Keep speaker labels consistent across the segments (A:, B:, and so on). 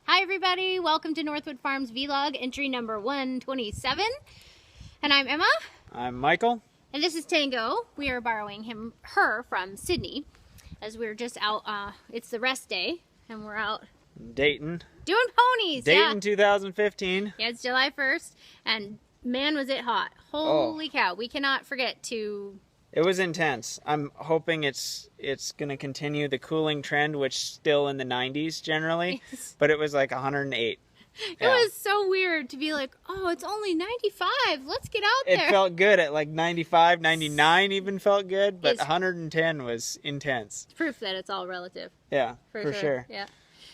A: Hi everybody, welcome to Northwood Farms vlog, entry number 127. And I'm Emma.
B: I'm Michael.
A: And this is Tango. We are borrowing her from Sydney, as we're just out, it's the rest day, and we're out
B: Dayton.
A: doing ponies.
B: Dayton 2015.
A: Yeah, it's July 1st, and man was it hot. Holy cow, we cannot forget to...
B: It was intense. I'm hoping it's going to continue the cooling trend, which still in the 90s generally, but it was like 108.
A: It was so weird to be like, oh, it's only 95. Let's get out there.
B: It felt good at like 95, 99 even felt good, but 110 was intense.
A: Proof that it's all relative.
B: Yeah, for sure.
A: Yeah.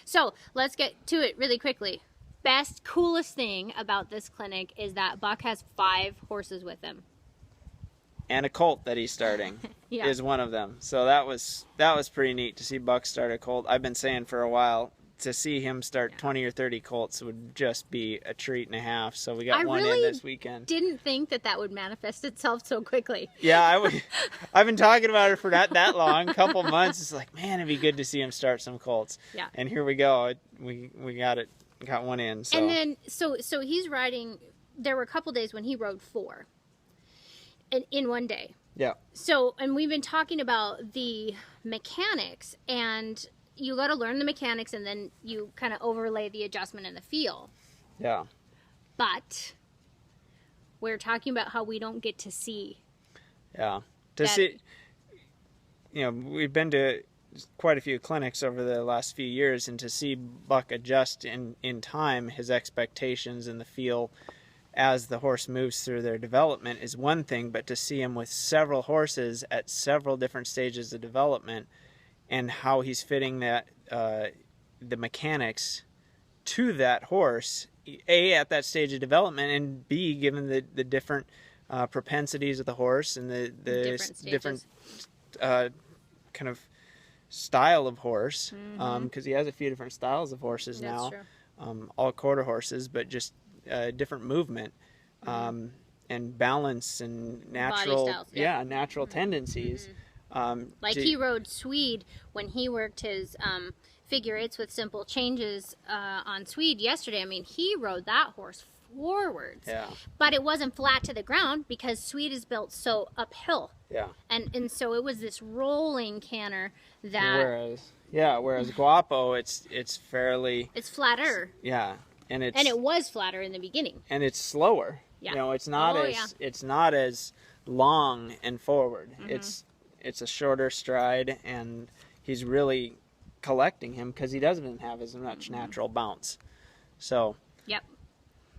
A: So let's get to it really quickly. Best, coolest thing about this clinic is that Buck has 5 horses with him.
B: And a colt that he's starting is one of them. So that was pretty neat to see Buck start a colt. I've been saying for a while to see him start 20 or 30 colts would just be a treat and a half. So we got one in this weekend.
A: Didn't think that would manifest itself so quickly.
B: Yeah, I've been talking about it for not that long, a couple months. It's like, man, it'd be good to see him start some colts. Yeah. And here we go. We got one in. So.
A: And then so he's riding. There were a couple days when he rode 4. In one day. Yeah. So, and we've been talking about the mechanics, and you got to learn the mechanics, and then you kind of overlay the adjustment in the feel. Yeah. But we're talking about how we don't get to see. Yeah. To see,
B: we've been to quite a few clinics over the last few years, and to see Buck adjust in time his expectations and the feel as the horse moves through their development is one thing, but to see him with several horses at several different stages of development and how he's fitting that the mechanics to that horse, A, at that stage of development, and B, given the different propensities of the horse and the different kind of style of horse, because he has a few different styles of horses now, all quarter horses, but just different movement and balance and natural natural tendencies.
A: Like he rode Swede when he worked his figure eights with simple changes on Swede yesterday. I mean, he rode that horse forwards, but it wasn't flat to the ground because Swede is built so uphill, and so it was this rolling canter that
B: whereas Guapo it's
A: flatter,
B: and
A: it was flatter in the beginning.
B: And it's slower. Yeah. It's not it's not as long and forward. It's a shorter stride, and he's really collecting him because he doesn't have as much natural bounce. So. Yep.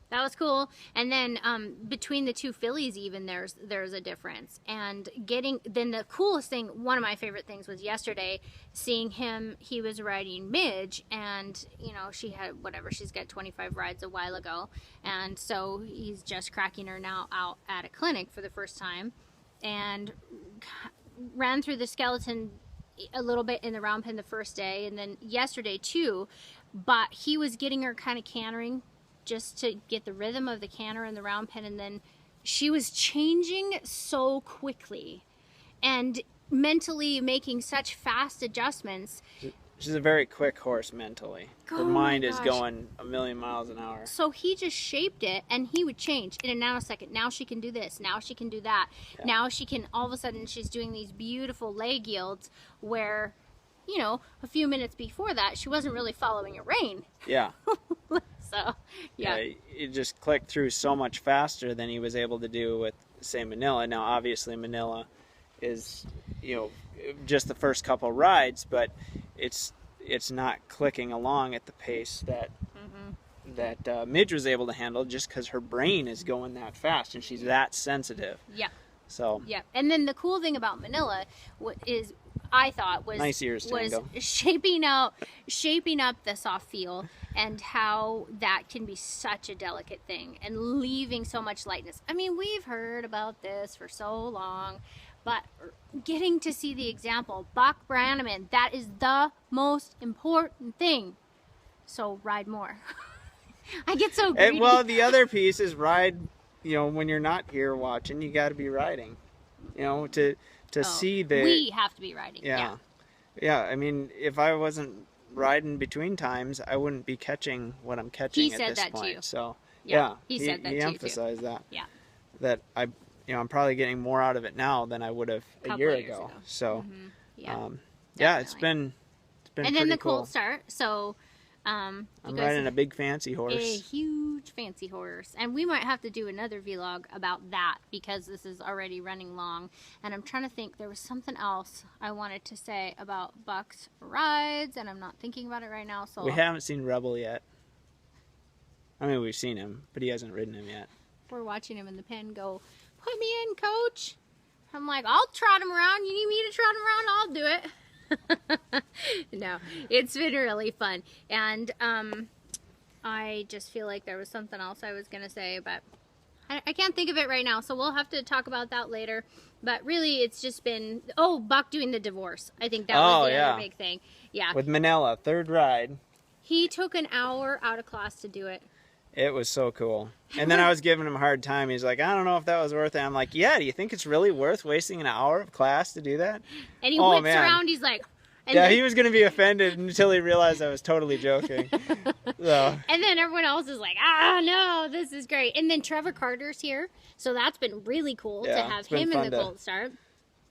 A: That was cool. And then between the 2 fillies even there's a difference. And then the coolest thing, one of my favorite things was yesterday, seeing him, he was riding Midge, and she had she's got 25 rides a while ago, and so he's just cracking her now out at a clinic for the first time, and ran through the skeleton a little bit in the round pen the first day, and then yesterday too, but he was getting her kind of cantering just to get the rhythm of the canter and the round pen, and then she was changing so quickly and mentally making such fast adjustments.
B: She's a very quick horse mentally. Her mind is going a million miles an hour.
A: So he just shaped it, and he would change in a nanosecond. Now she can do this. Now she can do that. Yeah. Now she can, all of a sudden, she's doing these beautiful leg yields where, a few minutes before that, she wasn't really following a rein. Yeah. So,
B: it just clicked through so much faster than he was able to do with, say, Manila. Now, obviously, Manila is, just the first couple rides, but it's not clicking along at the pace that Midge was able to handle, just because her brain is going that fast and she's that sensitive. Yeah. So.
A: Yeah. And then the cool thing about Manila I thought was
B: nice ears, Tango.
A: shaping up the soft feel, and how that can be such a delicate thing, and leaving so much lightness. I mean, we've heard about this for so long, but getting to see the example, Buck Brannaman, that is the most important thing. So ride more. I get so greedy.
B: Well, the other piece is ride, when you're not here watching, you got to be riding, to see the...
A: We have to be riding.
B: Yeah. I mean, if I wasn't riding between times, I wouldn't be catching what I'm catching
A: He
B: at
A: said
B: this
A: that
B: point.
A: too.
B: So
A: Yeah, he said that
B: he
A: to you, too.
B: emphasized that.
A: Yeah.
B: That I'm probably getting more out of it now than I would have a
A: Couple
B: year
A: of years
B: ago.
A: ago.
B: So
A: Yeah.
B: yeah, it's
A: Definitely.
B: been
A: And
B: pretty
A: then the
B: cool.
A: cold start. So
B: I'm
A: you guys
B: riding a big fancy
A: a
B: horse.
A: huge fancy horse, and we might have to do another vlog about that because this is already running long. And I'm trying to think, there was something else I wanted to say about Buck's rides, and I'm not thinking about it right now. So
B: We haven't seen Rebel yet. I mean, we've seen him, but he hasn't ridden him yet.
A: we're watching him in the pen go, "Put me in, coach." I'm like, "I'll trot him around. You need me to trot him around? I'll do it." No, it's been really fun. And I just feel like there was something else I was going to say, but I can't think of it right now. So we'll have to talk about that later. But really, it's just been, Buck doing the divorce. I think that was the other big thing. Yeah.
B: With Manila, third ride.
A: He took an hour out of class to do it.
B: It was so cool. And then I was giving him a hard time. He's like, I don't know if that was worth it. I'm like, yeah, do you think it's really worth wasting an hour of class to do that?
A: And he whips around, he's like...
B: he was going to be offended until he realized I was totally joking. So.
A: And then everyone else is like, no, this is great. And then Trevor Carter's here. So that's been really cool to have him in the cold start.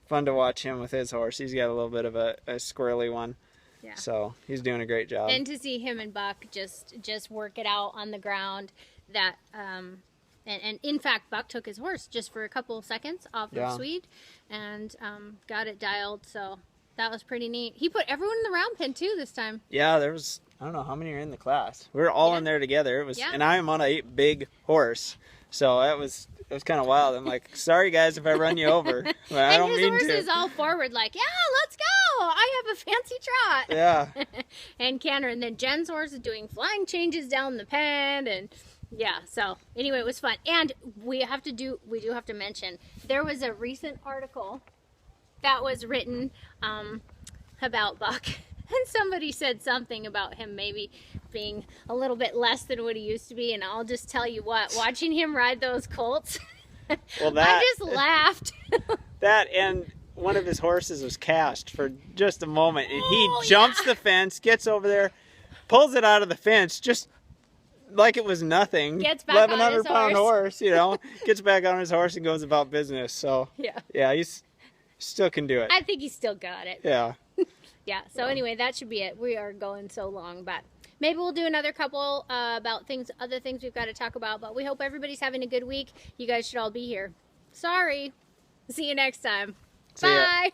B: Fun to watch him with his horse. He's got a little bit of a squirrely one.
A: Yeah.
B: So he's doing a great job.
A: And to see him and Buck just work it out on the ground, that and in fact Buck took his horse just for a couple of seconds off of Swede and got it dialed. So that was pretty neat. He put everyone in the round pen too this time.
B: Yeah, there was, I don't know how many are in the class. We were all in there together. It was, and I am on a big horse, so it was kind of wild. I'm like, sorry guys if I run you over. But I don't mean to.
A: And his horse is all forward, like, yeah, let's go. I have a fancy trot.
B: Yeah.
A: And Canner, and then Jen's horse is doing flying changes down the pen, and yeah. So anyway, it was fun. And we do have to mention, there was a recent article that was written about Buck, and somebody said something about him maybe being a little bit less than what he used to be. And I'll just tell you what, watching him ride those colts,
B: well,
A: I just laughed.
B: That and one of his horses was cast for just a moment, and he jumps the fence, gets over there, pulls it out of the fence, just like it was nothing.
A: Gets back on his
B: 1,100-pound horse, gets back on his horse and goes about business. So yeah, he's still can do it.
A: I think he's still got it.
B: Yeah.
A: Yeah. So anyway, that should be it. We are going so long, but maybe we'll do another couple about other things we've got to talk about. But we hope everybody's having a good week. You guys should all be here. Sorry. See you next time. Bye.